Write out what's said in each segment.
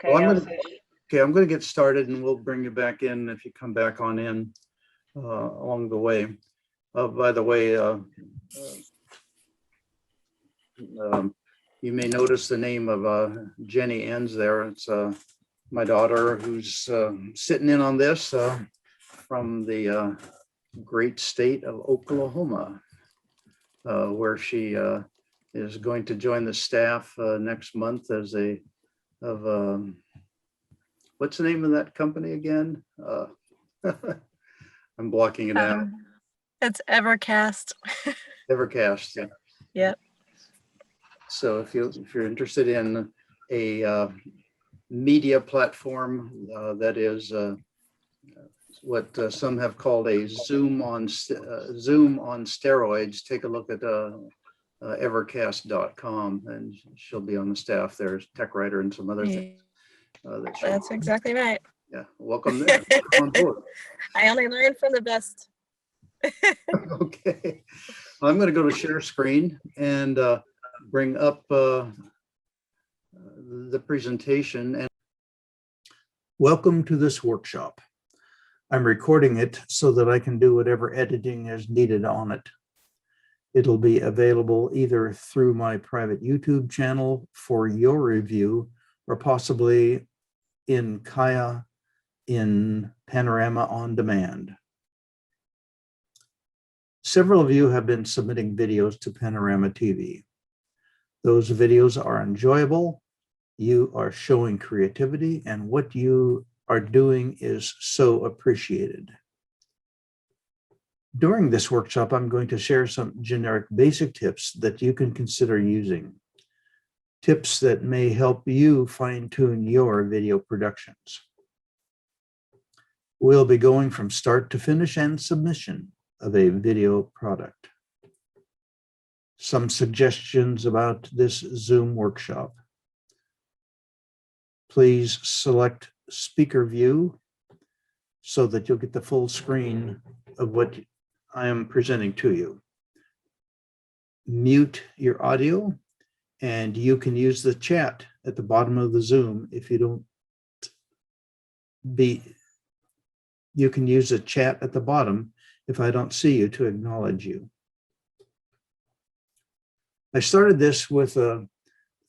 Okay, Well, I'll say. I'm going to get started and we'll bring you back in if you come back on in along the way. By the way, you may notice the name of Jenny Enns there. It's my daughter who's sitting in on this from the great state of Oklahoma, where she is going to join the staff next month as what's the name of that company again? I'm blocking it out. It's Evercast. Evercast. Yeah. Yep. So if you're interested in a media platform that is what some have called a Zoom on steroids, take a look at evercast.com, and she'll be on the staff there as tech writer and some other things. That's exactly right. Yeah, welcome there. On board. I only learn from the best. Okay, I'm going to go to share screen and bring up the presentation. And welcome to this workshop. I'm recording it so that I can do whatever editing is needed on it. It'll be available either through my private YouTube channel for your review, or possibly in Kaya in Panorama on Demand. Several of you have been submitting videos to Panorama TV. Those videos are enjoyable. You are showing creativity, and what you are doing is so appreciated. During this workshop, I'm going to share some generic basic tips that you can consider using. Tips that may help you fine-tune your video productions. We'll be going from start to finish and submission of a video product. Some suggestions about this Zoom workshop. Please select speaker view so that you'll get the full screen of what I am presenting to you. Mute your audio, and you can use the chat at the bottom of the Zoom if you don't you can use the chat at the bottom if I don't see you to acknowledge you. I started this with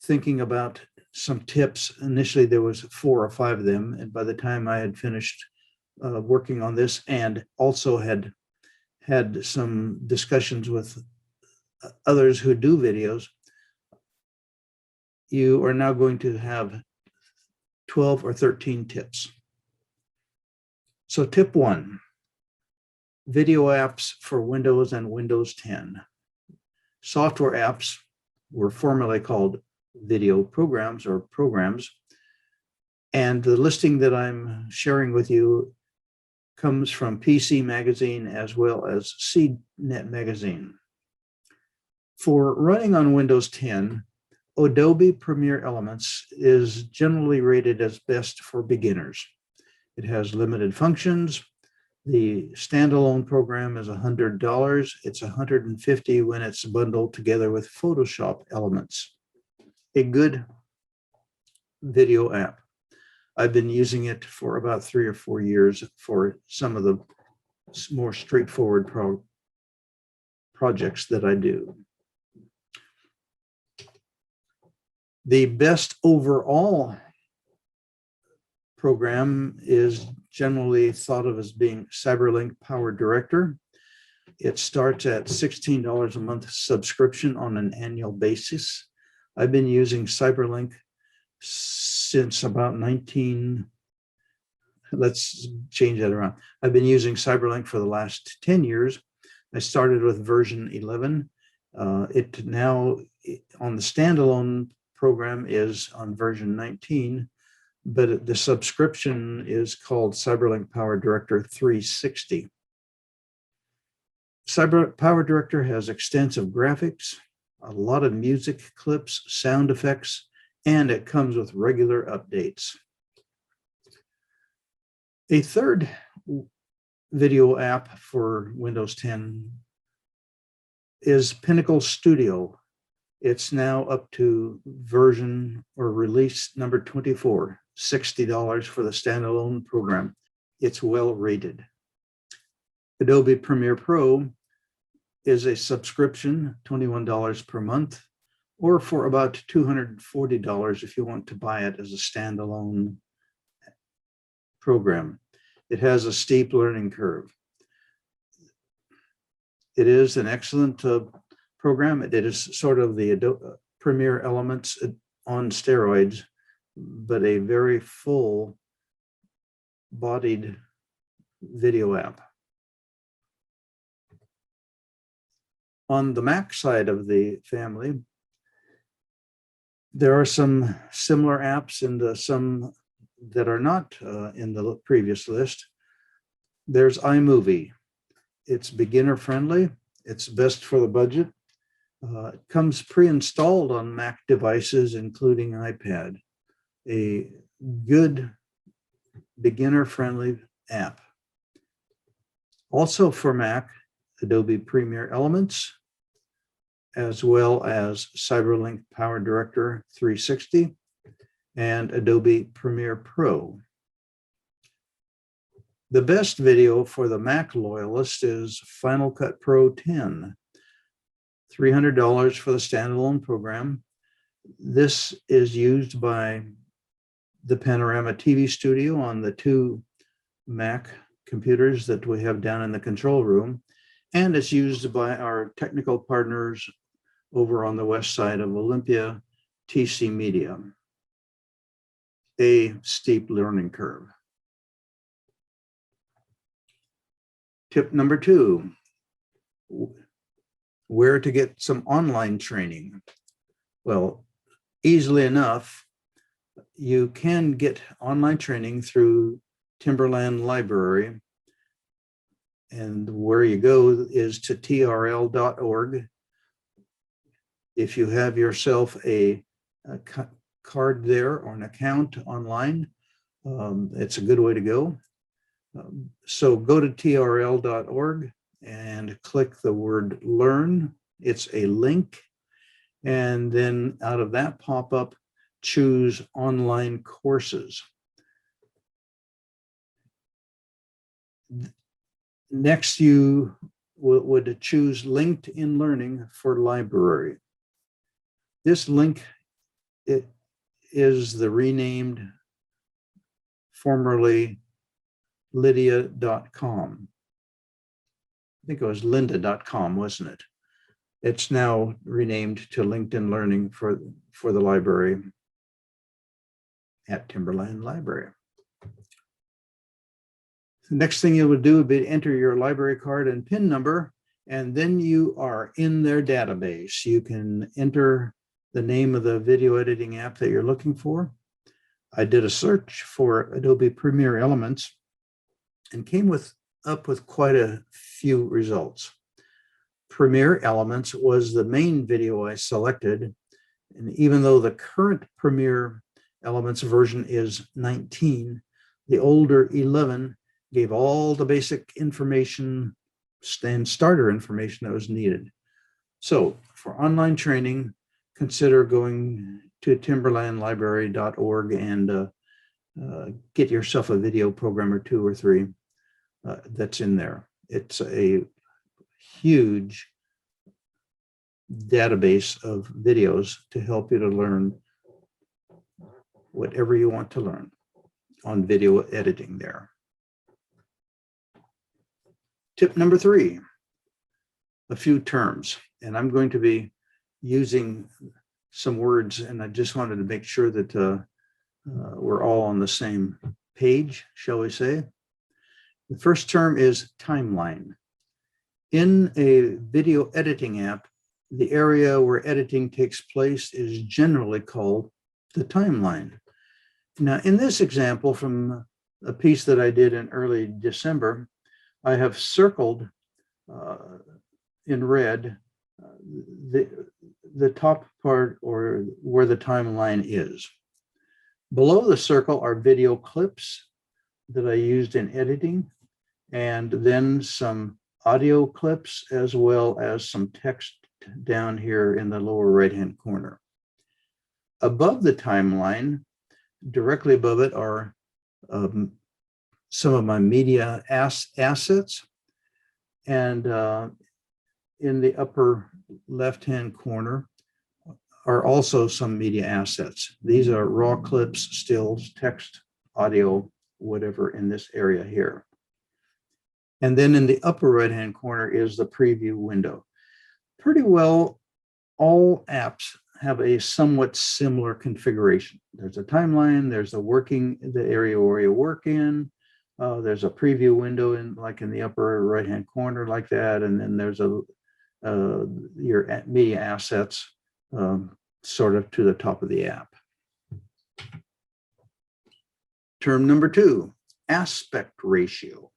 thinking about some tips. Initially, there was 4 or 5 of them, and by the time I had finished working on this and also had some discussions with others who do videos, you are now going to have 12 or 13 tips. So tip 1, video apps for Windows and Windows 10. Software apps were formerly called video programs or programs. And the listing that I'm sharing with you comes from PC Magazine as well as CNET Magazine. For running on Windows 10, Adobe Premiere Elements is generally rated as best for beginners. It has limited functions. The standalone program is $100. It's $150 when it's bundled together with Photoshop elements. A good video app. I've been using it for about 3 or 4 years for some of the more straightforward projects that I do. The best overall program is generally thought of as being CyberLink Power Director. It starts at $16 a month subscription on an annual basis. I've been using CyberLink since about let's change that around. I've been using CyberLink for the last 10 years. I started with version 11. It now on the standalone program is on version 19, but the subscription is called CyberLink Power Director 360. Power Director has extensive graphics, a lot of music clips, sound effects, and it comes with regular updates. A third video app for Windows 10 is Pinnacle Studio. It's now up to version or release number 24. $60 for the standalone program. It's well rated. Adobe Premiere Pro is a subscription, $21 per month, or for about $240 if you want to buy it as a standalone program. It has a steep learning curve. It is an excellent program. It is sort of the Adobe Premiere Elements on steroids, but a very full-bodied video app. On the Mac side of the family, there are some similar apps and some that are not in the previous list. There's iMovie. It's beginner friendly. It's best for the budget. It comes pre-installed on Mac devices, including iPad. A good beginner-friendly app. Also for Mac, Adobe Premiere Elements, as well as CyberLink PowerDirector 360 and Adobe Premiere Pro. The best video for the Mac loyalist is Final Cut Pro 10, $300 for the standalone program. This is used by the Panorama TV Studio on the 2 Mac computers that we have down in the control room, and it's used by our technical partners over on the west side of Olympia, TC Media. A steep learning curve. Tip number 2, where to get some online training. Well, easily enough, you can get online training through Timberland Library. And where you go is to trl.org. If you have yourself a card there or an account online, it's a good way to go. So go to trl.org and click the word learn. It's a link. And then out of that pop-up, choose online courses. Next, you would choose LinkedIn Learning for library. This link, it is the renamed, formerly Lydia.com. I think it was Lynda.com, wasn't it? It's now renamed to LinkedIn Learning for the library at Timberland Library. The next thing you would do would be enter your library card and PIN number, and then you are in their database. You can enter the name of the video editing app that you're looking for. I did a search for Adobe Premiere Elements and came up with quite a few results. Premiere Elements was the main video I selected, and even though the current Premiere Elements version is 19, the older 11 gave all the basic information and starter information that was needed. So for online training, consider going to timberlandlibrary.org and get yourself a video program or 2 or 3 that's in there. It's a huge database of videos to help you to learn whatever you want to learn on video editing there. Tip number 3, a few terms, and I'm going to be using some words, and I just wanted to make sure that we're all on the same page, shall we say. The first term is timeline. In a video editing app, the area where editing takes place is generally called the timeline. Now, in this example from a piece that I did in early December, I have circled in red the top part, or where the timeline is. Below the circle are video clips that I used in editing, and then some audio clips, as well as some text down here in the lower right-hand corner. Above the timeline, directly above it are some of my media assets. And in the upper left-hand corner are also some media assets. These are raw clips, stills, text, audio, whatever in this area here. And then in the upper right-hand corner is the preview window. Pretty well, all apps have a somewhat similar configuration. There's a timeline, there's the area where you work in, there's a preview window in the upper right-hand corner like that, and then there's your media assets sort of to the top of the app. Term number 2, aspect ratio.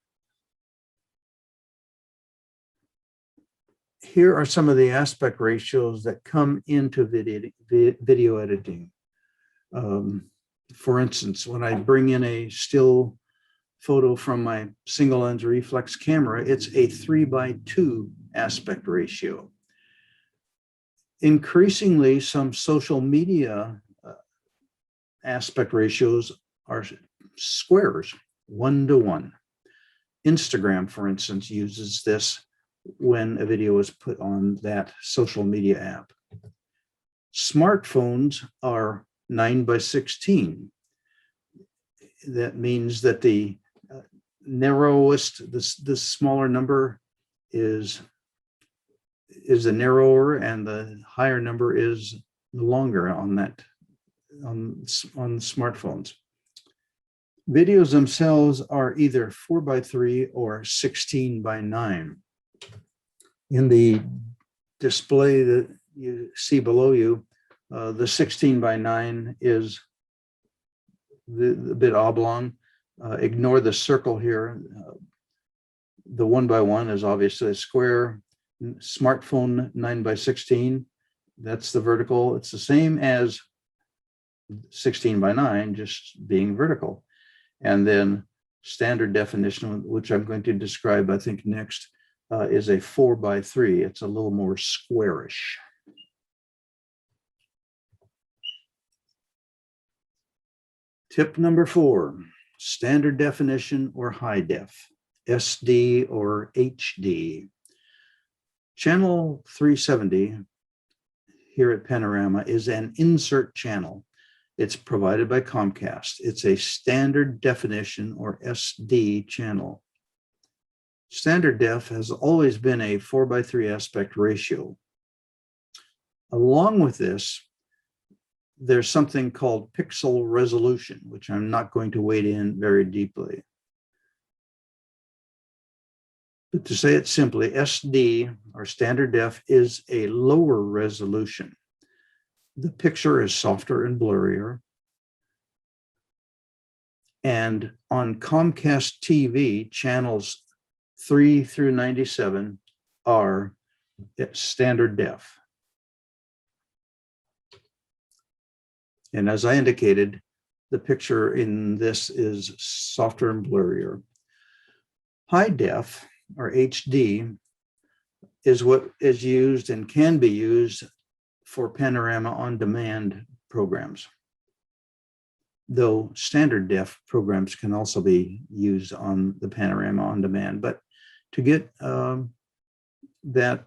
Here are some of the aspect ratios that come into video editing. For instance, when I bring in a still photo from my single lens reflex camera, it's a 3:2 aspect ratio. Increasingly, some social media aspect ratios are squares, 1:1. Instagram, for instance, uses this when a video is put on that social media app. Smartphones are 9:16. That means that the narrowest, the smaller number is the narrower, and the higher number is the longer on smartphones. Videos themselves are either 4:3 or 16:9. In the display that you see below you, the 16:9 is the bit oblong. Ignore the circle here. The 1:1 is obviously a square. Smartphone 9:16, that's the vertical. It's the same as 16:9, just being vertical. And then standard definition, which I'm going to describe, I think, next, is a 4:3. It's a little more squarish. Tip number 4, standard definition or high def, SD or HD. Channel 370 here at Panorama is an insert channel. It's provided by Comcast. It's a standard definition or SD channel. Standard def has always been a 4:3 aspect ratio. Along with this, there's something called pixel resolution, which I'm not going to wade in very deeply. But to say it simply, SD, or standard def, is a lower resolution. The picture is softer and blurrier. And on Comcast TV, channels 3 through 97 are standard def. And as I indicated, the picture in this is softer and blurrier. High def, or HD, is what is used and can be used for Panorama on-demand programs, though standard def programs can also be used on the Panorama on-demand. But to get that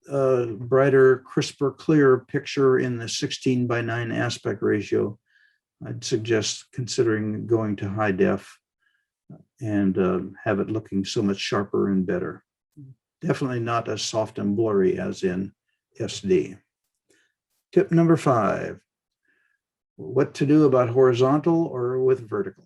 brighter, crisper, clearer picture in the 16:9 aspect ratio, I'd suggest considering going to high def and have it looking so much sharper and better. Definitely not as soft and blurry as in SD. Tip number 5, what to do about horizontal or with vertical.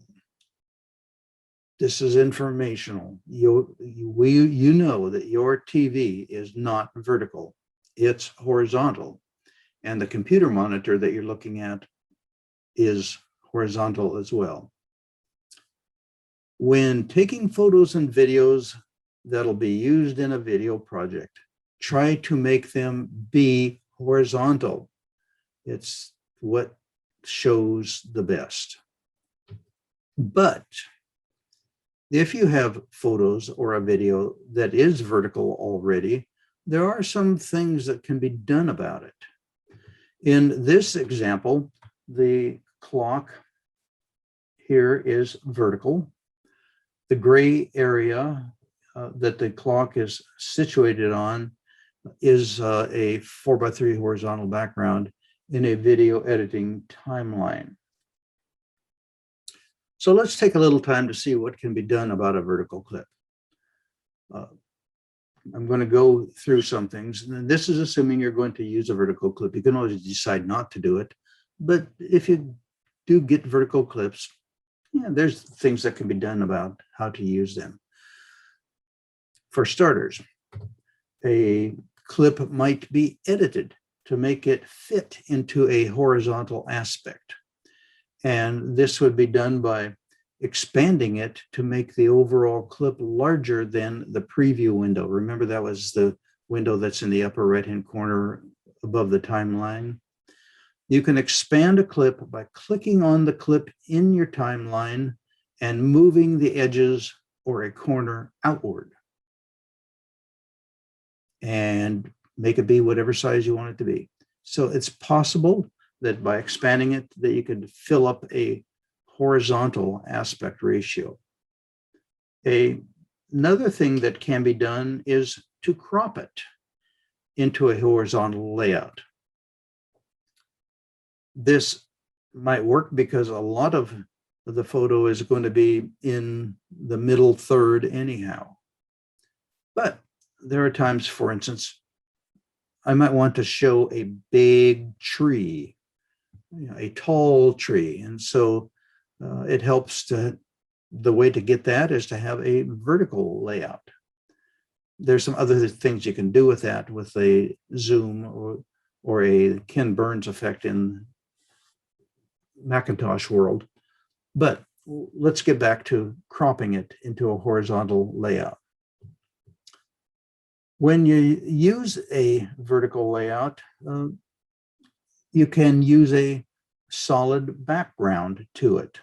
This is informational. You know that your TV is not vertical, it's horizontal. And the computer monitor that you're looking at is horizontal as well. When taking photos and videos that'll be used in a video project, try to make them be horizontal. It's what shows the best. But if you have photos or a video that is vertical already, there are some things that can be done about it. In this example, the clock here is vertical. The gray area that the clock is situated on is a 4x3 horizontal background in a video editing timeline. So let's take a little time to see what can be done about a vertical clip. I'm going to go through some things. And this is assuming you're going to use a vertical clip. You can always decide not to do it. But if you do get vertical clips, yeah, there's things that can be done about how to use them. For starters, a clip might be edited to make it fit into a horizontal aspect. And this would be done by expanding it to make the overall clip larger than the preview window. Remember, that was the window that's in the upper right-hand corner above the timeline. You can expand a clip by clicking on the clip in your timeline and moving the edges or a corner outward, and make it be whatever size you want it to be. So it's possible that by expanding it, that you could fill up a horizontal aspect ratio. Another thing that can be done is to crop it into a horizontal layout. This might work because a lot of the photo is going to be in the middle third anyhow. But there are times, for instance, I might want to show a big tree, a tall tree. And so it helps the way to get that is to have a vertical layout. There's some other things you can do with that with a zoom or a Ken Burns effect in Macintosh world. But let's get back to cropping it into a horizontal layout. When you use a vertical layout, you can use a solid background to it.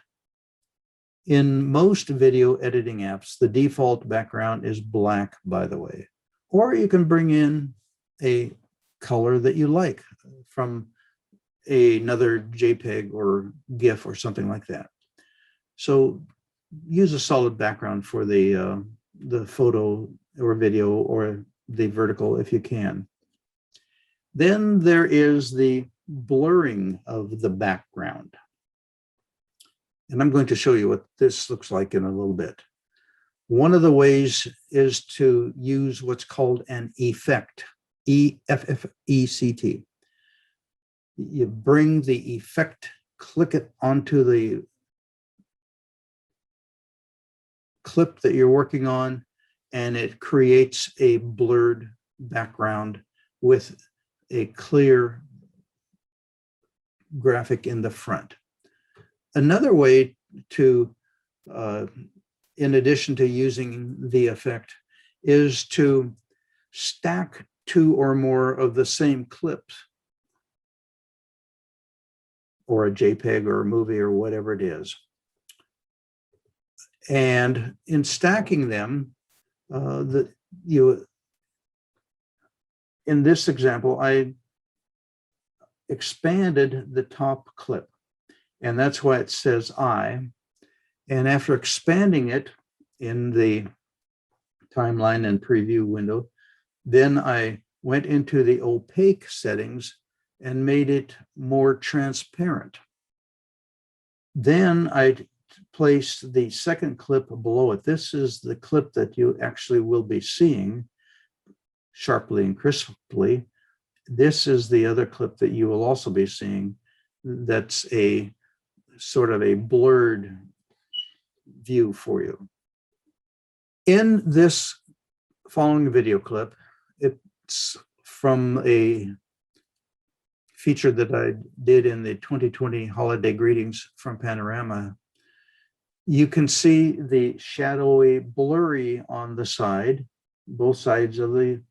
In most video editing apps, the default background is black, by the way. Or you can bring in a color that you like from another JPEG or GIF or something like that. So use a solid background for the photo or video or the vertical if you can. Then there is the blurring of the background. And I'm going to show you what this looks like in a little bit. One of the ways is to use what's called an effect, E-F-F-E-C-T. You bring the effect, click it onto the clip that you're working on, and it creates a blurred background with a clear graphic in the front. Another way to, in addition to using the effect, is to stack two or more of the same clips, or a JPEG or a movie or whatever it is. And in stacking them, in this example, I expanded the top clip, and that's why it says I. And after expanding it in the timeline and preview window, then I went into the opaque settings and made it more transparent. Then I placed the second clip below it. This is the clip that you actually will be seeing sharply and crisply. This is the other clip that you will also be seeing. That's a sort of a blurred view for you. In this following video clip, it's from a feature that I did in the 2020 holiday greetings from Panorama. You can see the shadowy blurry on the side, both sides of the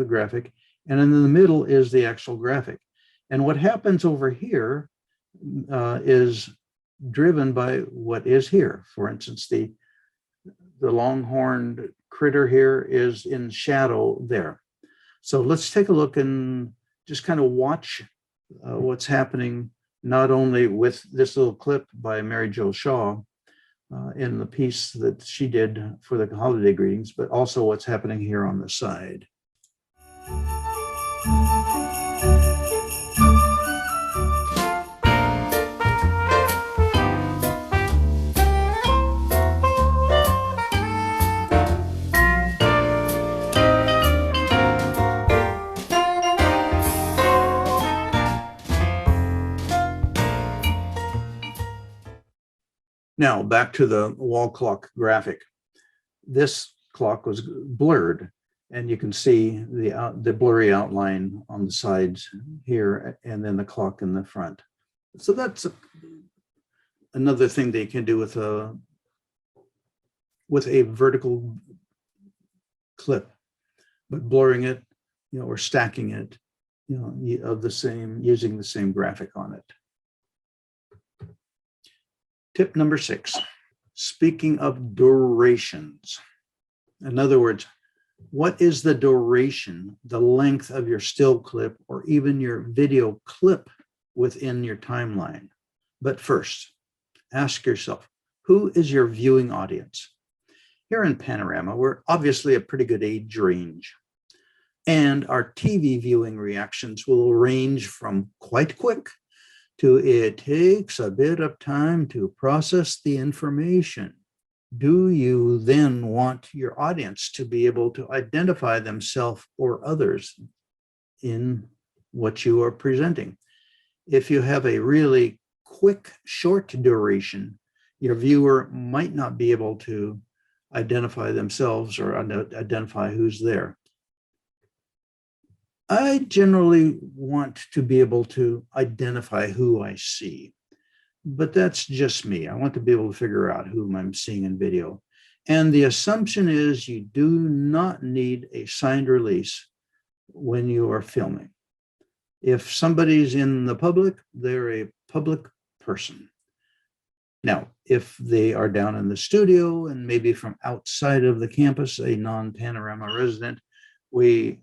graphic, and in the middle is the actual graphic. And what happens over here is driven by what is here. For instance, the longhorned critter here is in shadow there. So let's take a look and just kind of watch what's happening not only with this little clip by Mary Jo Shaw in the piece that she did for the holiday greetings, but also what's happening here on the side. Now back to the wall clock graphic. This clock was blurred, and you can see the blurry outline on the sides here, and then the clock in the front. So that's another thing that you can do with a vertical clip, but blurring it, or stacking it, of the same, using the same graphic on it. Tip number 6, speaking of durations. In other words, what is the duration, the length of your still clip, or even your video clip within your timeline? But first, ask yourself, who is your viewing audience? Here in Panorama, we're obviously a pretty good age range, and our TV viewing reactions will range from quite quick to it takes a bit of time to process the information. Do you then want your audience to be able to identify themselves or others in what you are presenting? If you have a really quick, short duration, your viewer might not be able to identify themselves or identify who's there. I generally want to be able to identify who I see, but that's just me. I want to be able to figure out whom I'm seeing in video. And the assumption is you do not need a signed release when you are filming. If somebody's in the public, they're a public person. Now, if they are down in the studio and maybe from outside of the campus, a non-Panorama resident, we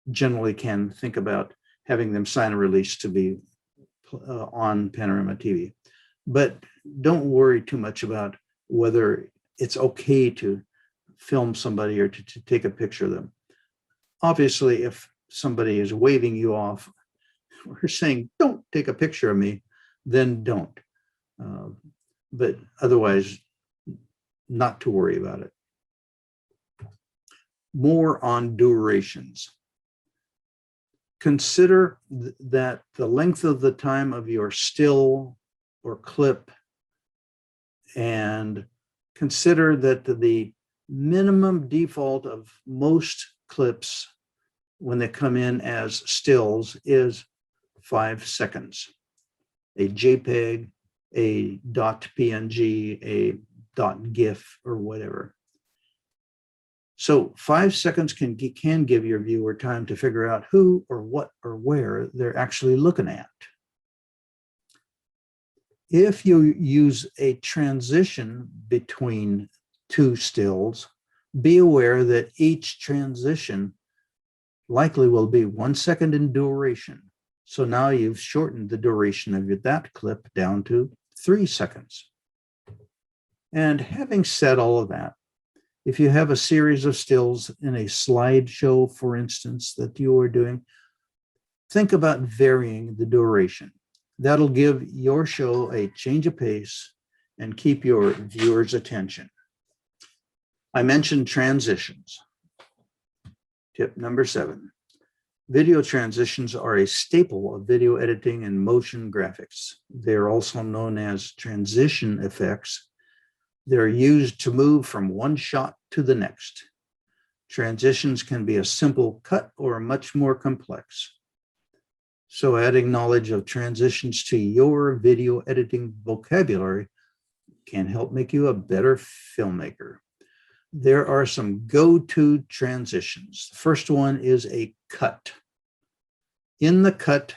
generally can think about having them sign a release to be on Panorama TV. But don't worry too much about whether it's okay to film somebody or to take a picture of them. Obviously, if somebody is waving you off or saying, don't take a picture of me, then don't. But otherwise, not to worry about it. More on durations. Consider that the length of the time of your still or clip, and consider that the minimum default of most clips when they come in as stills is 5 seconds. A JPEG, a .png, a .gif, or whatever. So 5 seconds can give your viewer time to figure out who or what or where they're actually looking at. If you use a transition between two stills, be aware that each transition likely will be 1 second in duration. So now you've shortened the duration of that clip down to 3 seconds. And having said all of that, if you have a series of stills in a slideshow, for instance, that you are doing, think about varying the duration. That'll give your show a change of pace and keep your viewers' attention. I mentioned transitions. Tip number 7. Video transitions are a staple of video editing and motion graphics. They're also known as transition effects. They're used to move from one shot to the next. Transitions can be a simple cut or much more complex. So adding knowledge of transitions to your video editing vocabulary can help make you a better filmmaker. There are some go-to transitions. The first one is a cut. In the cut,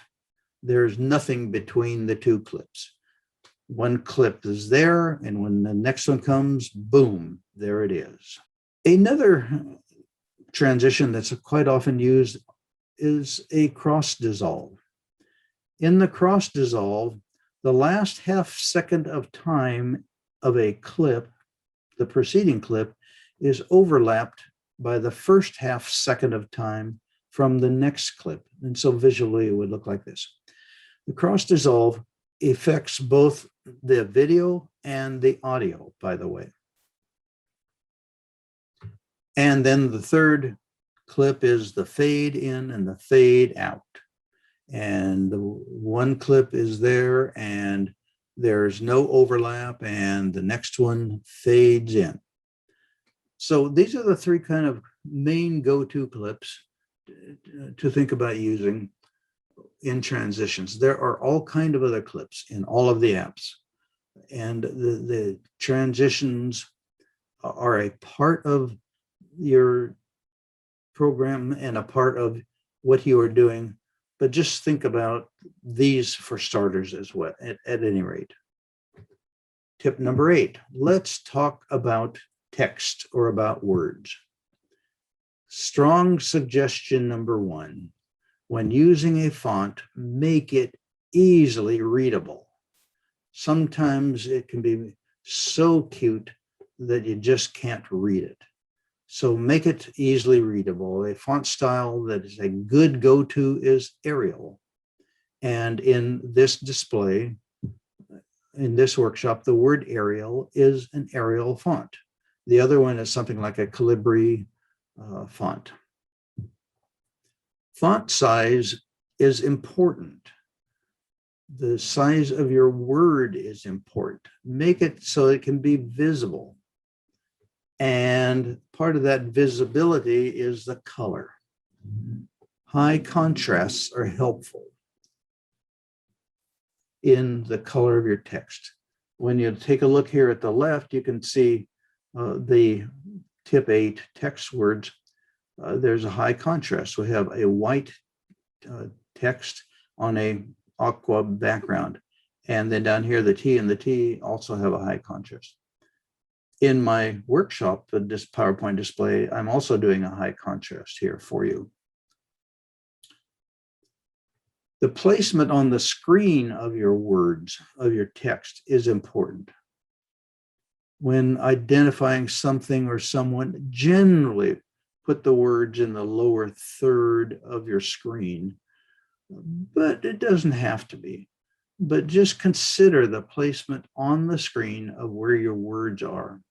there's nothing between the two clips. One clip is there, and when the next one comes, boom, there it is. Another transition that's quite often used is a cross dissolve. In the cross dissolve, the last half second of time of a clip, the preceding clip, is overlapped by the first half second of time from the next clip. And so visually it would look like this. The cross dissolve affects both the video and the audio, by the way. And then the third clip is the fade in and the fade out. And the one clip is there and there's no overlap, and the next one fades in. So these are the three kind of main go-to clips to think about using in transitions. There are all kinds of other clips in all of the apps, and the transitions are a part of your program and a part of what you are doing. But just think about these for starters as well, at any rate. Tip number 8, let's talk about text or about words. Strong suggestion number 1, when using a font, make it easily readable. Sometimes it can be so cute that you just can't read it. So make it easily readable. A font style that is a good go-to is Arial. And in this display, in this workshop, the word Arial is an Arial font. The other one is something like a Calibri font. Font size is important. The size of your word is important. Make it so it can be visible. And part of that visibility is the color. High contrasts are helpful in the color of your text. When you take a look here at the left, you can see the tip 8 text words. There's a high contrast. We have a white text on a aqua background. And then down here, the T and the T also have a high contrast. In my workshop, this PowerPoint display, I'm also doing a high contrast here for you. The placement on the screen of your words, of your text, is important. When identifying something or someone, generally put the words in the lower third of your screen, but it doesn't have to be. But just consider the placement on the screen of where your words are.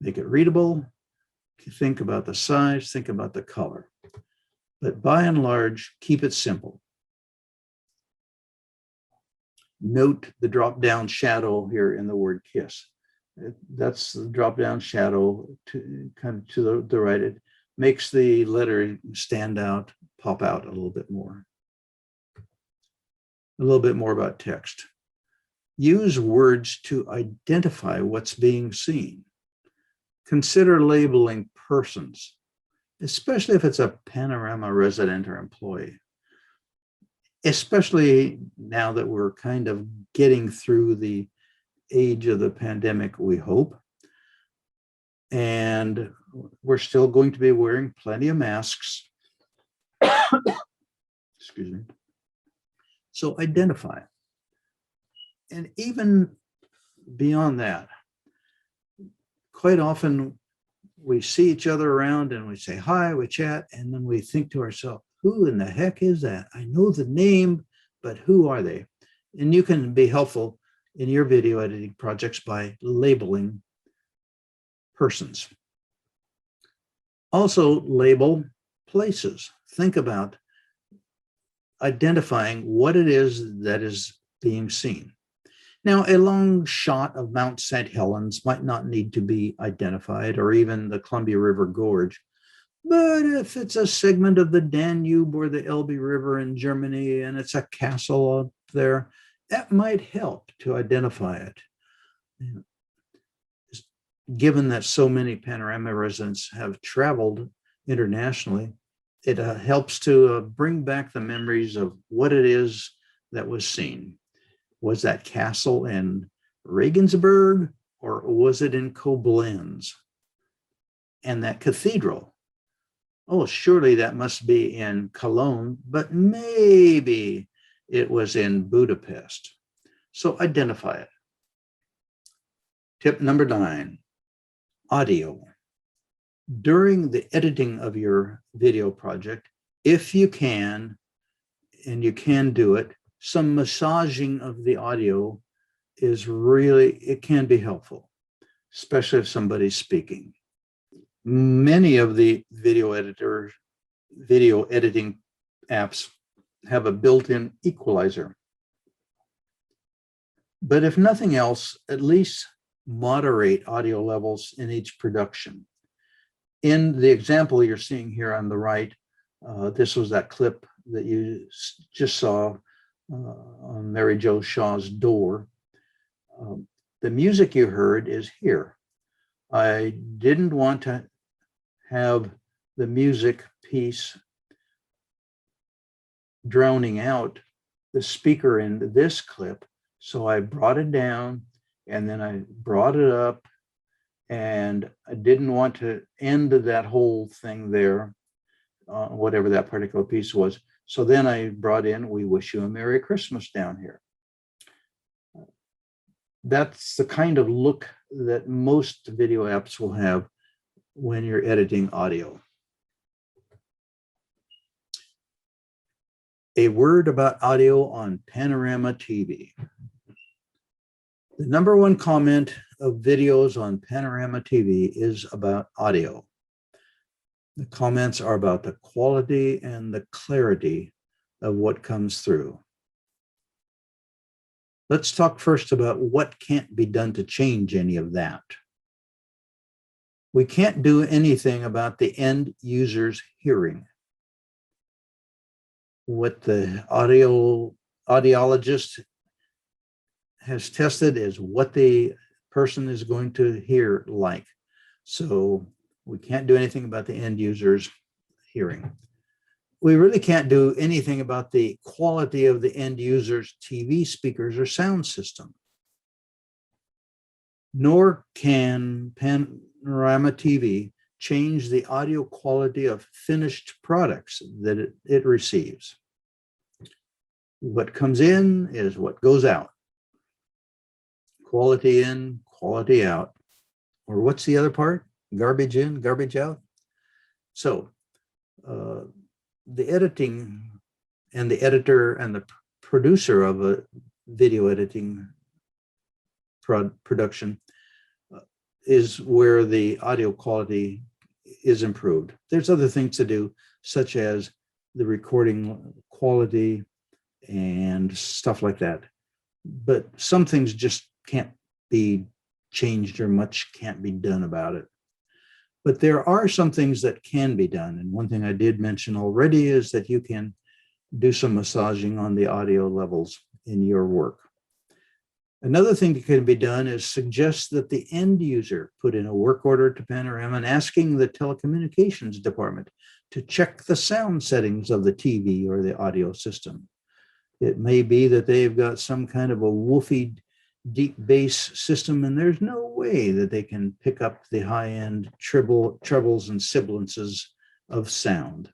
Make it readable, think about the size, think about the color. But by and large, keep it simple. Note the drop-down shadow here in the word kiss. That's the drop-down shadow to kind of to the right. It makes the letter stand out, pop out a little bit more. A little bit more about text. Use words to identify what's being seen. Consider labeling persons, especially if it's a Panorama resident or employee. Especially now that we're kind of getting through the age of the pandemic, we hope. And we're still going to be wearing plenty of masks. Excuse me. So identify. And even beyond that, quite often we see each other around and we say hi, we chat, and then we think to ourselves, who in the heck is that? I know the name, but who are they? And you can be helpful in your video editing projects by labeling persons. Also label places. Think about identifying what it is that is being seen. Now, a long shot of Mount St. Helens might not need to be identified, or even the Columbia River Gorge. But if it's a segment of the Danube or the Elbe River in Germany and it's a castle up there, that might help to identify it. Given that so many Panorama residents have traveled internationally, it helps to bring back the memories of what it is that was seen. Was that castle in Regensburg, or was it in Koblenz? And that cathedral, oh, surely that must be in Cologne, but maybe It was in Budapest. So identify it. Tip number 9, audio. During the editing of your video project, if you can, and you can do it, some massaging of the audio is really, it can be helpful, especially if somebody's speaking. Many of the video editing apps have a built-in equalizer. But if nothing else, at least moderate audio levels in each production. In the example you're seeing here on the right, this was that clip that you just saw on Mary Jo Shaw's Door. The music you heard is here. I didn't want to have the music piece drowning out the speaker in this clip, so I brought it down and then I brought it up, and I didn't want to end that whole thing there, whatever that particular piece was. So then I brought in "We Wish You a Merry Christmas" down here. That's the kind of look that most video apps will have when you're editing audio. A word about audio on Panorama TV. The number one comment of videos on Panorama TV is about audio. The comments are about the quality and the clarity of what comes through. Let's talk first about what can't be done to change any of that. We can't do anything about the end user's hearing. What the audiologist has tested is what the person is going to hear like. So we can't do anything about the end user's hearing. We really can't do anything about the quality of the end user's TV speakers or sound system. Nor can Panorama TV change the audio quality of finished products that it receives. What comes in is what goes out. Quality in, quality out. Or what's the other part? Garbage in, garbage out. So the editing and the editor and the producer of a video editing production is where the audio quality is improved. There's other things to do, such as the recording quality and stuff like that. But some things just can't be changed, or much can't be done about it. But there are some things that can be done. And one thing I did mention already is that you can do some massaging on the audio levels in your work. Another thing that can be done is suggest that the end user put in a work order to Panorama and asking the telecommunications department to check the sound settings of the TV or the audio system. It may be that they've got some kind of a woofy deep bass system, and there's no way that they can pick up the high-end trebles and sibilances of sound.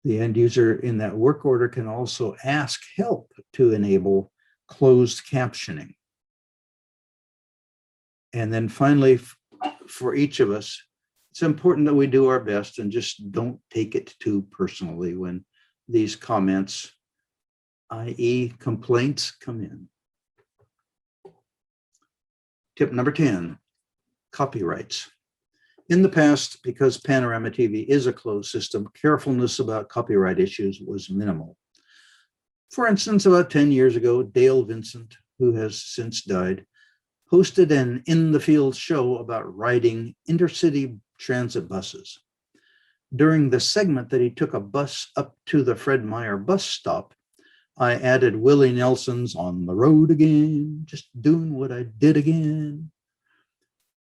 The end user in that work order can also ask help to enable closed captioning. And then finally, for each of us, it's important that we do our best and just don't take it too personally when these comments, i.e. complaints, come in. Tip number 10, copyrights. In the past, because Panorama TV is a closed system, carefulness about copyright issues was minimal. For instance, about 10 years ago, Dale Vincent, who has since died, hosted an in-the-field show about riding intercity transit buses. During the segment that he took a bus up to the Fred Meyer bus stop, I added Willie Nelson's "On the Road Again, Just Doing What I Did Again."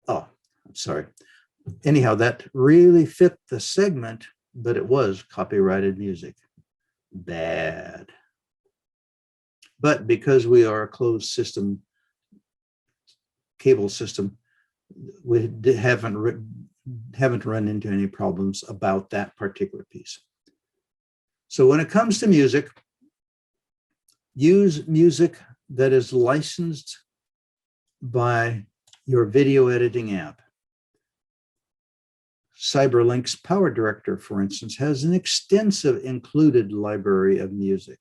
Oh, I'm sorry. Anyhow, that really fit the segment, but it was copyrighted music. Bad. But because we are a closed system, cable system, we haven't run into any problems about that particular piece. So when it comes to music, Use music that is licensed by your video editing app. CyberLink's Power Director, for instance, has an extensive included library of music.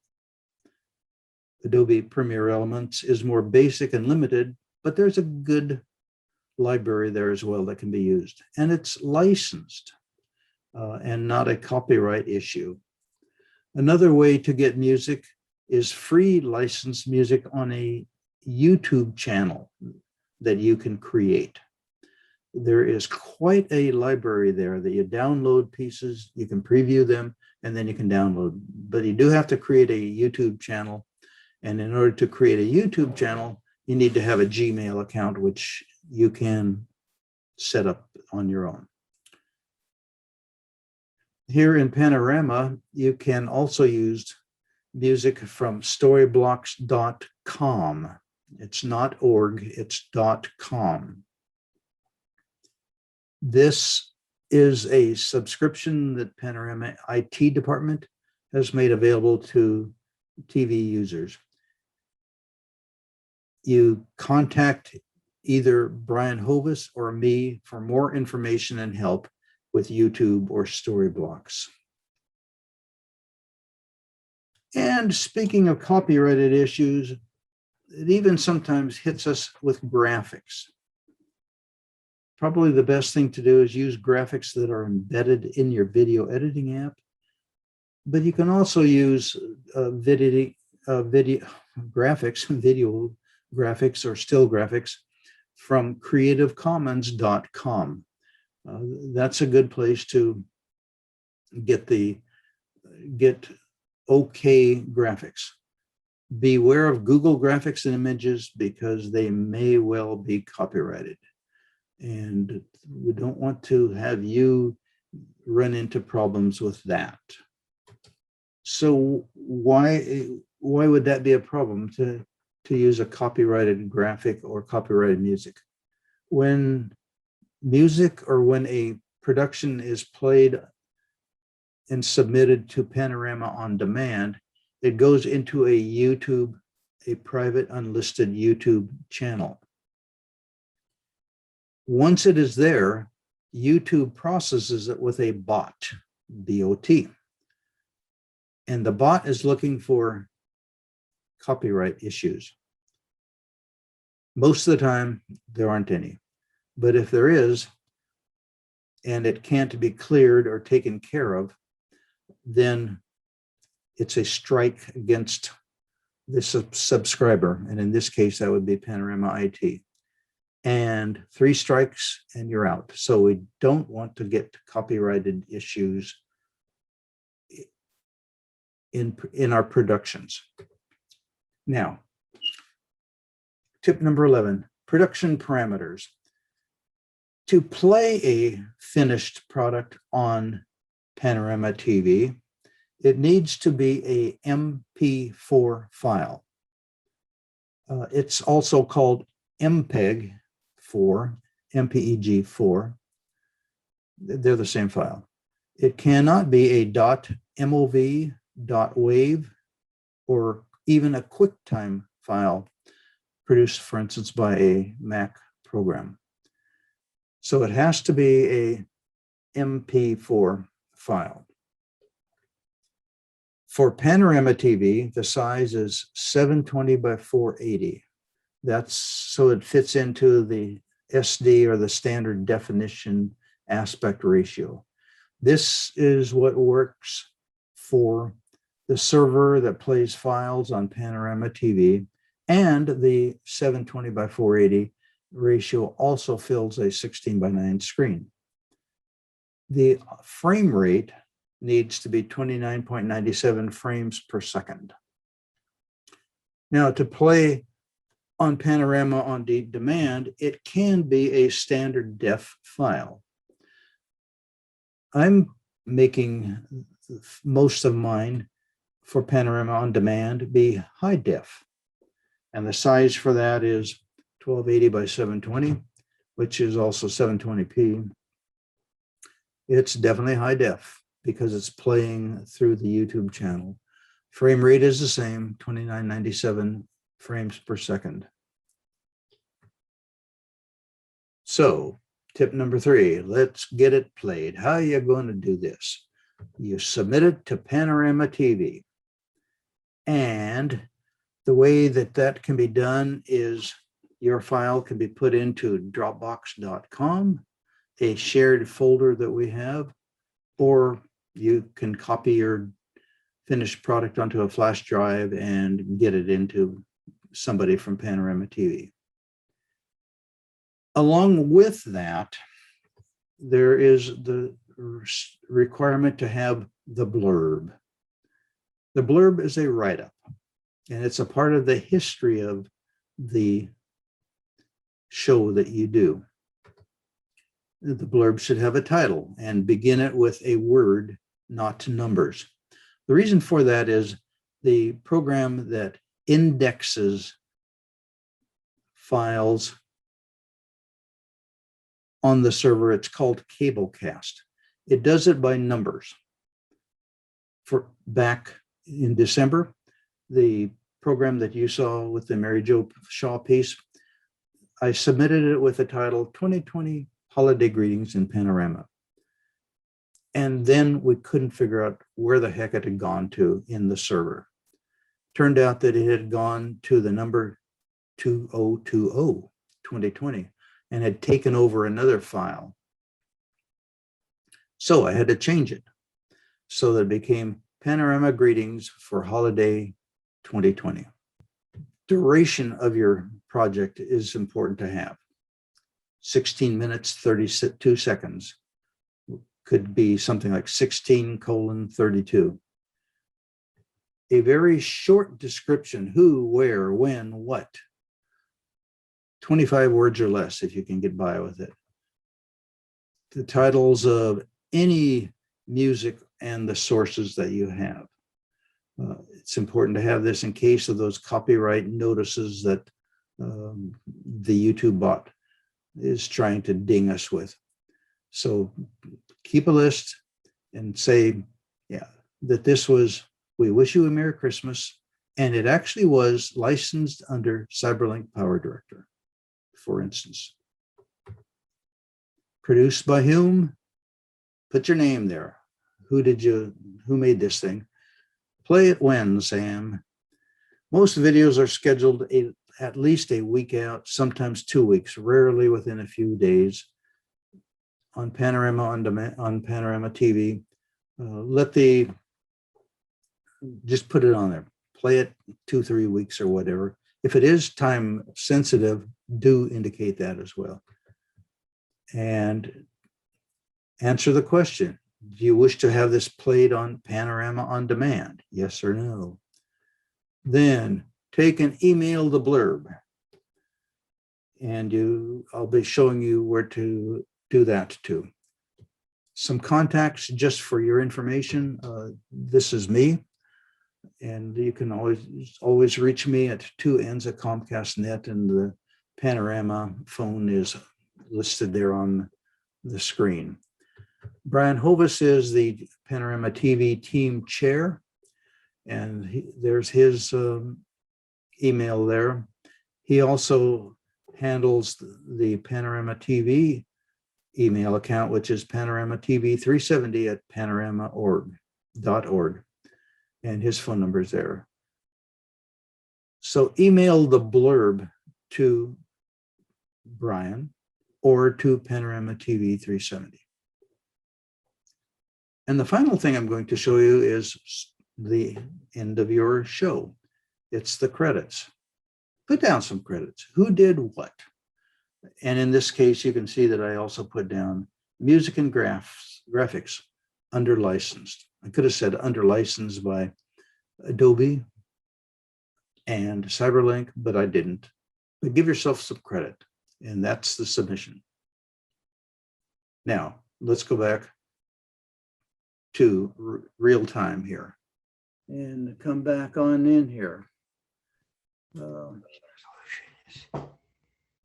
Adobe Premiere Elements is more basic and limited, but there's a good library there as well that can be used. And it's licensed and not a copyright issue. Another way to get music is free licensed music on a YouTube channel that you can create. There is quite a library there that you download pieces, you can preview them, and then you can download. But you do have to create a YouTube channel. And in order to create a YouTube channel, you need to have a Gmail account, which you can set up on your own. Here in Panorama, you can also use music from storyblocks.com. It's not .org, it's .com. This is a subscription that Panorama IT department has made available to TV users. You contact either Brian Hovis or me for more information and help with YouTube or Storyblocks. And speaking of copyrighted issues, it even sometimes hits us with graphics. Probably the best thing to do is use graphics that are embedded in your video editing app, but you can also use video graphics or still graphics from creativecommons.com. That's a good place to get okay graphics. Beware of Google graphics and images because they may well be copyrighted. And we don't want to have you run into problems with that. So why would that be a problem to use a copyrighted graphic or copyrighted music? When music or when a production is played and submitted to Panorama on demand, it goes into a private unlisted YouTube channel. Once it is there, YouTube processes it with a bot, B-O-T. And the bot is looking for copyright issues. Most of the time, there aren't any. But if there is, and it can't be cleared or taken care of, then it's a strike against the subscriber. And in this case, that would be Panorama IT. And 3 strikes and you're out. So we don't want to get copyrighted issues in our productions. Now, tip number 11, production parameters. To play a finished product on Panorama TV, it needs to be a MP4 file. It's also called MPEG-4, MPEG-4. They're the same file. It cannot be a .mov, .wave, or even a QuickTime file produced, for instance, by a Mac program. So it has to be a MP4 file. For Panorama TV, the size is 720 by 480. That's so it fits into the SD or the standard definition aspect ratio. This is what works for the server that plays files on Panorama TV, and the 720 by 480 ratio also fills a 16 by 9 screen. The frame rate needs to be 29.97 frames per second. Now, to play on Panorama on demand, it can be a standard def file. I'm making most of mine for Panorama on demand be high def. And the size for that is 1280 by 720, which is also 720p. It's definitely high def because it's playing through the YouTube channel. Frame rate is the same, 2997 frames per second. So tip number 3, let's get it played. How are you going to do this? You submit it to Panorama TV. And the way that that can be done is your file can be put into dropbox.com, a shared folder that we have, or you can copy your finished product onto a flash drive and get it into somebody from Panorama TV. Along with that, there is the requirement to have the blurb. The blurb is a write-up, and it's a part of the history of the show that you do. The blurb should have a title and begin it with a word, not numbers. The reason for that is the program that indexes files on the server, it's called Cablecast. It does it by numbers. For back in December, the program that you saw with the Mary Jo Shaw piece, I submitted it with the title 2020 Holiday Greetings in Panorama. And then we couldn't figure out where the heck it had gone to in the server. Turned out that it had gone to the number 2020 2020 and had taken over another file. So I had to change it so that it became Panorama Greetings for Holiday 2020. Duration of your project is important to have. 16 minutes, 32 seconds. Could be something like 16:32. A very short description, who, where, when, what. 25 words or less if you can get by with it. The titles of any music and the sources that you have. It's important to have this in case of those copyright notices that the YouTube bot is trying to ding us with. So keep a list and say, yeah, that this was We Wish You a Merry Christmas, and it actually was licensed under CyberLink PowerDirector, for instance. Produced by whom? Put your name there. Who made this thing? Play it when, Sam? Most videos are scheduled at least a week out, sometimes 2 weeks, rarely within a few days. On Panorama on Panorama TV, just put it on there. Play it 2-3 weeks or whatever. If it is time sensitive, do indicate that as well. And answer the question. Do you wish to have this played on Panorama on Demand? Yes or no? Then take and email the blurb. And I'll be showing you where to do that too. Some contacts just for your information. This is me. And you can always reach me at 2 ends at Comcast.net, and the Panorama phone is listed there on the screen. Brian Hovis is the Panorama TV team chair, and there's his email there. He also handles the Panorama TV email account, which is panoramatv370 at panorama.org. And his phone number is there. So email the blurb to Brian or to Panorama TV 370. And the final thing I'm going to show you is the end of your show. It's the credits. Put down some credits. Who did what? And in this case, you can see that I also put down music and graphics under licensed. I could have said under licensed by Adobe and CyberLink, but I didn't. But give yourself some credit, and that's the submission. Now, let's go back to real time here and come back on in here.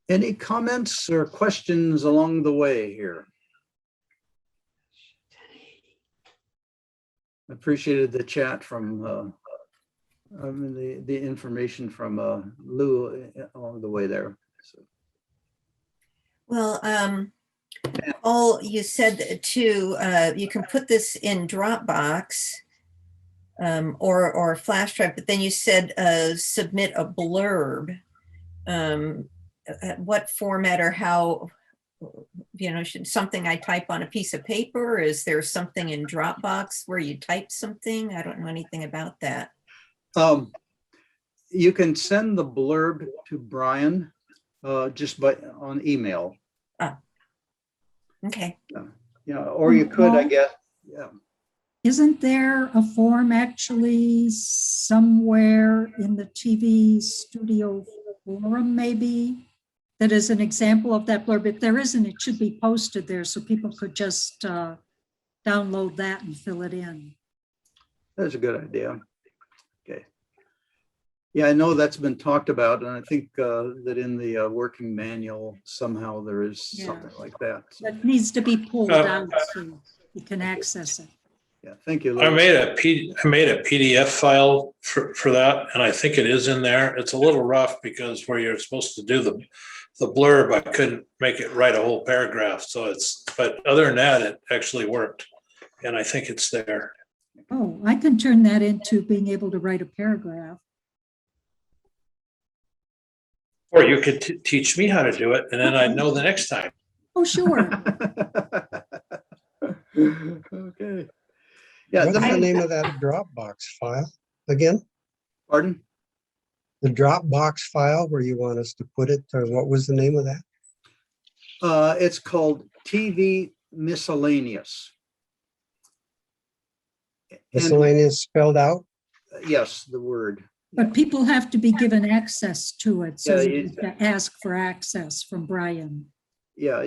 Any comments or questions along the way here? Appreciated the chat from I mean, the information from Lou along the way there. So, Well, Paul, you said too, you can put this in Dropbox or a flash drive, but then you said submit a blurb. What format or how, should something I type on a piece of paper? Or is there something in Dropbox where you type something? I don't know anything about that. you can send the blurb to Brian just on email. Okay. Yeah, or you could, I guess. Yeah. Isn't there a form actually somewhere in the TV studio forum maybe that is an example of that blurb? If there isn't, it should be posted there so people could just download that and fill it in. That's a good idea. Okay. Yeah, I know that's been talked about, and I think that in the working manual somehow there is something like that. So, That needs to be pulled out so you can access it. yeah, thank you, Lou. I made a PDF file for that, and I think it is in there. It's a little rough because where you're supposed to do the blurb, I couldn't make it write a whole paragraph. So but other than that, it actually worked, and I think it's there. Oh, I can turn that into being able to write a paragraph. Or you could teach me how to do it, and then I'd know the next time. Oh, sure. Okay. Yeah. What's the name of that Dropbox file again? Pardon? The Dropbox file where you want us to put it, or what was the name of that? It's called TV Miscellaneous. And, Miscellaneous spelled out? yes, the word. But people have to be given access to it. So Yeah, you have to ask for access from Brian. Yeah,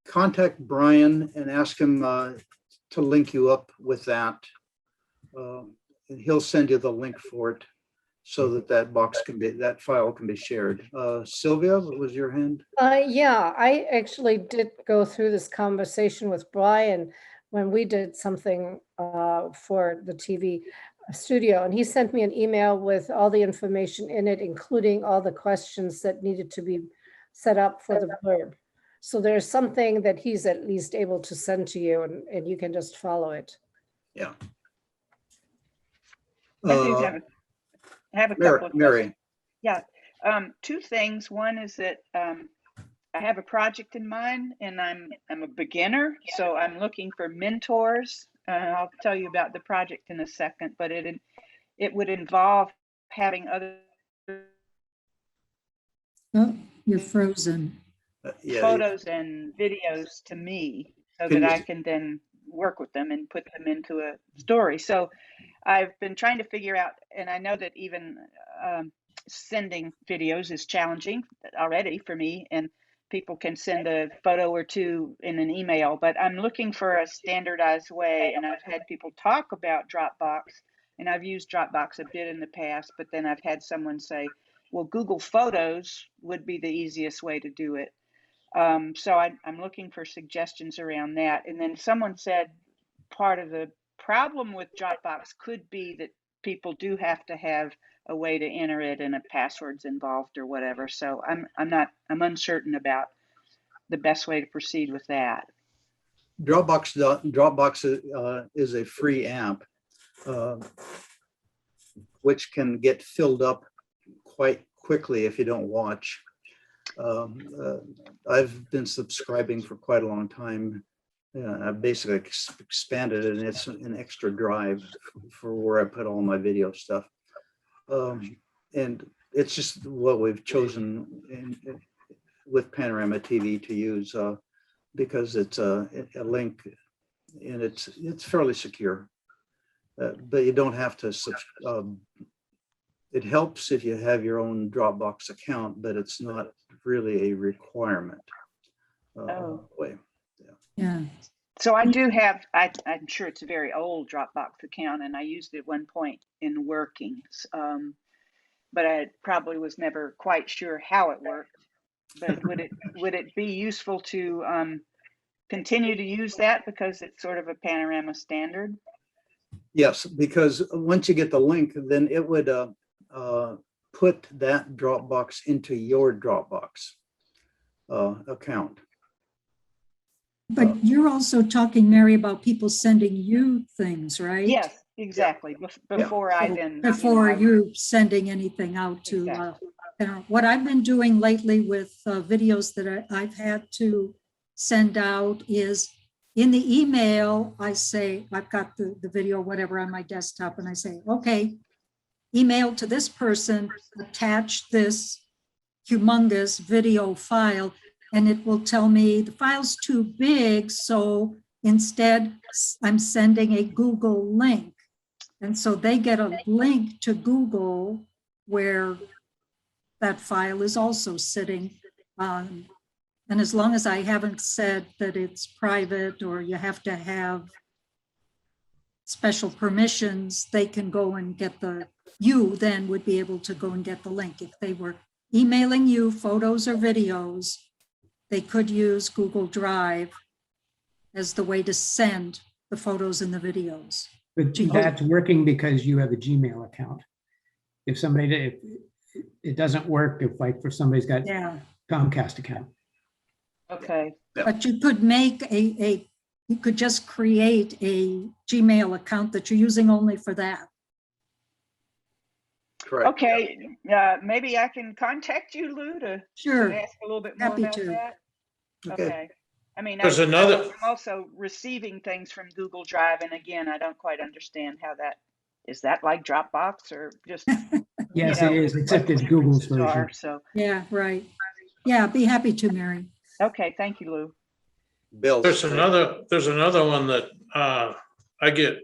contact Brian and ask him to link you up with that. And he'll send you the link for it so that that file can be shared. Sylvia, what was your hand? Yeah, I actually did go through this conversation with Brian when we did something for the TV studio, and he sent me an email with all the information in it, including all the questions that needed to be set up for the blurb. So there's something that he's at least able to send to you, and you can just follow it. Yeah. I do have a couple of Mary. Yeah, two things. One is that I have a project in mind, and I'm a beginner, so I'm looking for mentors. I'll tell you about the project in a second, but it would involve having other Oh, you're frozen. Yeah, photos and videos to me so Can that you- I can then work with them and put them into a story. So I've been trying to figure out, and I know that even sending videos is challenging already for me, and people can send a photo or two in an email, but I'm looking for a standardized way. And I've had people talk about Dropbox, and I've used Dropbox a bit in the past, but then I've had someone say, well, Google Photos would be the easiest way to do it. So I'm looking for suggestions around that. And then someone said part of the problem with Dropbox could be that people do have to have a way to enter it and a password's involved or whatever. So I'm uncertain about the best way to proceed with that. Dropbox is a free app, which can get filled up quite quickly if you don't watch. I've been subscribing for quite a long time. I basically expanded it, and it's an extra drive for where I put all my video stuff. And it's just what we've chosen with Panorama TV to use because it's a link, and it's fairly secure. But you don't have to it helps if you have your own Dropbox account, but it's not really a requirement. Way. Yeah. So I do have, I'm sure it's a very old Dropbox account, and I used it at one point in workings, but I probably was never quite sure how it worked. But would it be useful to continue to use that because it's sort of a Panorama standard? Yes, because once you get the link, then it would put that Dropbox into your Dropbox account. But you're also talking, Mary, about people sending you things, right? Yes, exactly. Before I then. Before you sending anything out to, Exactly. what I've been doing lately with videos that I've had to send out is in the email, I say, I've got the video, whatever on my desktop, and I say, okay, email to this person, attach this humongous video file, and it will tell me the file's too big, so instead I'm sending a Google link. And so they get a link to Google where that file is also sitting. And as long as I haven't said that it's private or you have to have special permissions, they can go and get you then would be able to go and get the link. If they were emailing you photos or videos, they could use Google Drive as the way to send the photos and the videos. But that's working because you have a Gmail account. If somebody, if it doesn't work, if like for somebody's got Comcast account. Okay. But you could make you could just create a Gmail account that you're using only for that. Correct. Okay, maybe I can contact you, Lou, to ask a little bit more Happy about to. that. Okay. I mean, There's I'm another- also receiving things from Google Drive, and again, I don't quite understand how that is. That like Dropbox or just Yes, you know, it is, except it's Google's version. So Yeah, right. Yeah, be happy to, Mary. okay, thank you, Lou. Bill. There's another one that I get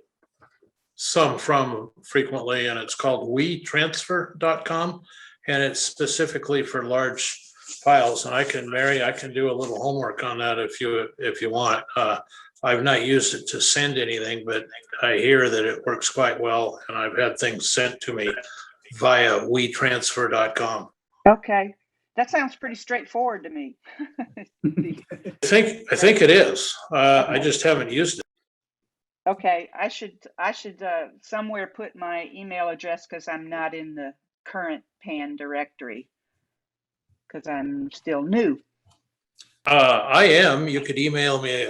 some from frequently, and it's called WeTransfer.com, and it's specifically for large files. And I can do a little homework on that if you want. I've not used it to send anything, but I hear that it works quite well, and I've had things sent to me via WeTransfer.com. Okay, that sounds pretty straightforward to me. I think it is. I just haven't used it. Okay, I should somewhere put my email address because I'm not in the current PAN directory because I'm still new. I am. You could email me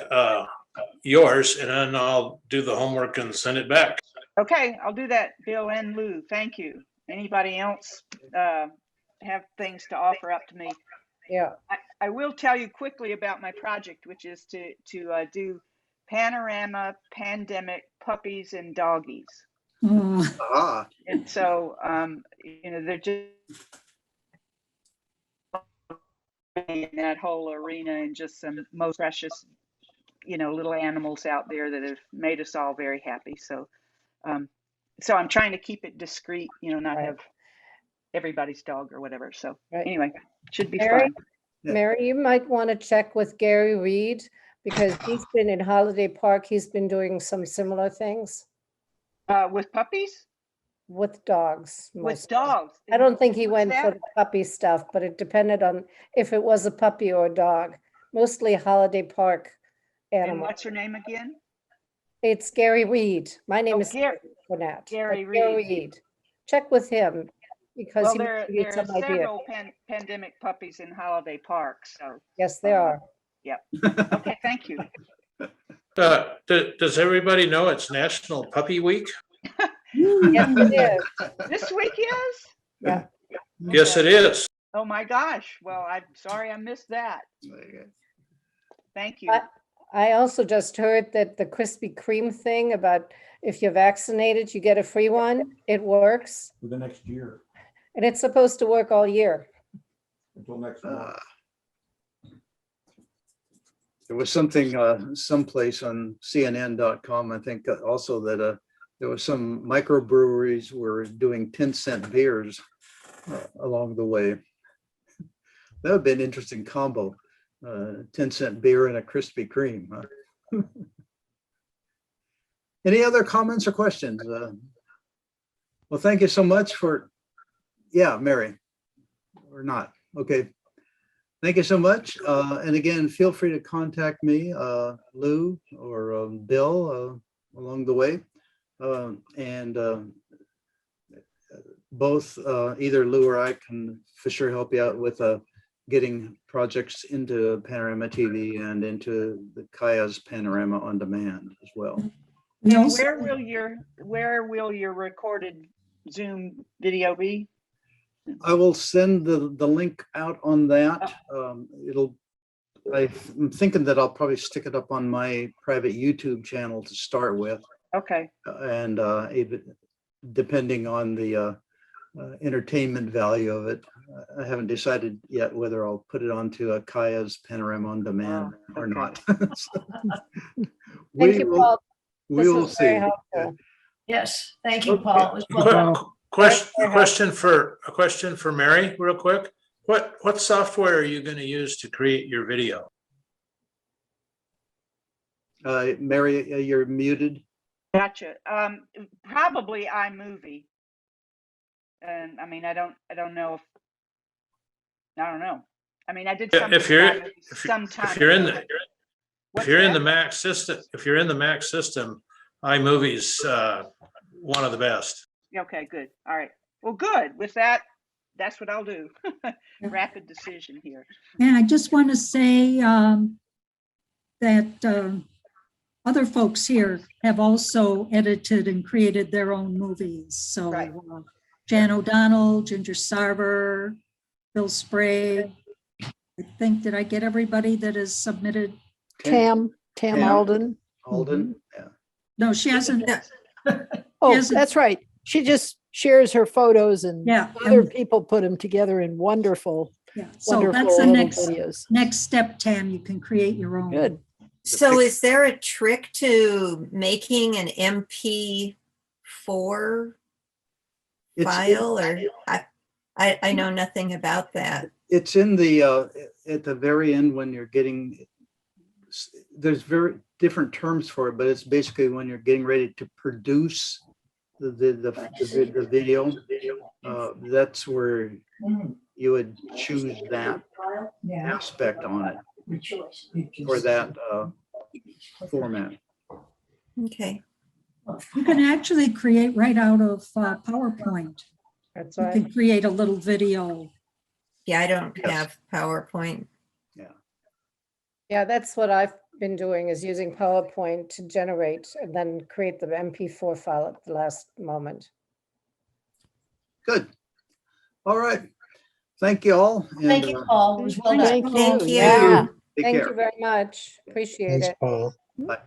yours, and then I'll do the homework and send it back. Okay, I'll do that, Bill and Lou. Thank you. Anybody else have things to offer up to me? Yeah. I will tell you quickly about my project, which is to do panorama pandemic puppies and doggies. Oh, And so, they're just in that whole arena and just some most precious, little animals out there that have made us all very happy. So, so I'm trying to keep it discreet, not have everybody's dog or whatever. So anyway, should be Mary? fun. Mary, you might want to check with Gary Reed because he's been in Holiday Park. He's been doing some similar things. With puppies? With dogs. With mostly. dogs. I don't think he What's went for that? the puppy stuff, but it depended on if it was a puppy or a dog. Mostly Holiday Park And animals. what's her name again? It's Gary Reed. My name Oh, is Gary- Burnett. Gary but Gary Reed. Reed. Check with him because Well, he there might give you are some idea. several pandemic puppies in Holiday Park. So, Yes, there are. okay, thank you. Does everybody know it's National Puppy Week? Yes, it is. This week is? Yeah. Yes, it is. Oh my gosh. Well, I'm sorry I missed that. Thank you. I also just heard that the Krispy Kreme thing about if you're vaccinated, you get a free one. It works. For the next year, And it's supposed to work all year. until next month. There was something someplace on CNN.com, I think also that there was some microbreweries were doing 10-cent beers along the way. That would be an interesting combo, 10-cent beer and a Krispy Kreme. Huh? Any other comments or questions? Well, thank you so much for, Mary, or not. Okay. Thank you so much. And again, feel free to contact me, Lou or Bill along the way. And both either Lou or I can for sure help you out with getting projects into Panorama TV and into the Kaya's Panorama on Demand as well. We And also- where will your recorded Zoom video be? I will send the link out on that. I'm thinking that I'll probably stick it up on my private YouTube channel to start with. Okay, And even depending on the entertainment value of it, I haven't decided yet whether I'll put it onto a Kaya's Panorama on Demand or okay. not. Thank you, Paul. We This will was very see. helpful. Yes, thank you, Okay. Paul. It was well done. Question for Mary, real quick. What software are you going to use to create your video? Mary, you're muted. Gotcha. Probably iMovie. And I mean, I don't know. I mean, I did Yeah, something if you're- with iMovie some time If you're in ago. the What's if you're in the that? Mac system, iMovie's one of the best. Okay, good. All right. Well, good. With that, that's what I'll do. Rapid decision here. And I just want to say that other folks here have also edited and created their own movies. So Right. Jan O'Donnell, Ginger Sarver, Bill Sprague. I think, did I get everybody that has submitted? Tam Tam. Alden. Alden, yeah. No, she hasn't. Oh, Yes. that's right. She just shares her photos and Yeah, other and- people put them together in wonderful, Yeah, so wonderful that's the little next, videos. next step, Tam. You can create your own. Good. So is there a trick to making an MP4 It's- file, or I know nothing about that. It's in the, at the very end when you're getting, there's very different terms for it, but it's basically when you're getting ready to produce the video. That's where you would choose that aspect on it for that format. Okay. You can actually create right out of PowerPoint. That's You right. can create a little video. Yeah, I don't Yes. have PowerPoint. Yeah, that's what I've been doing, is using PowerPoint to generate and then create the MP4 file at the last moment. Good. All right. Thank you all. and, Thank you, Paul. It was well done. Thank Thank you. you. Yeah. Take Thank care. you very much. Appreciate Thanks, it. Paul. Bye.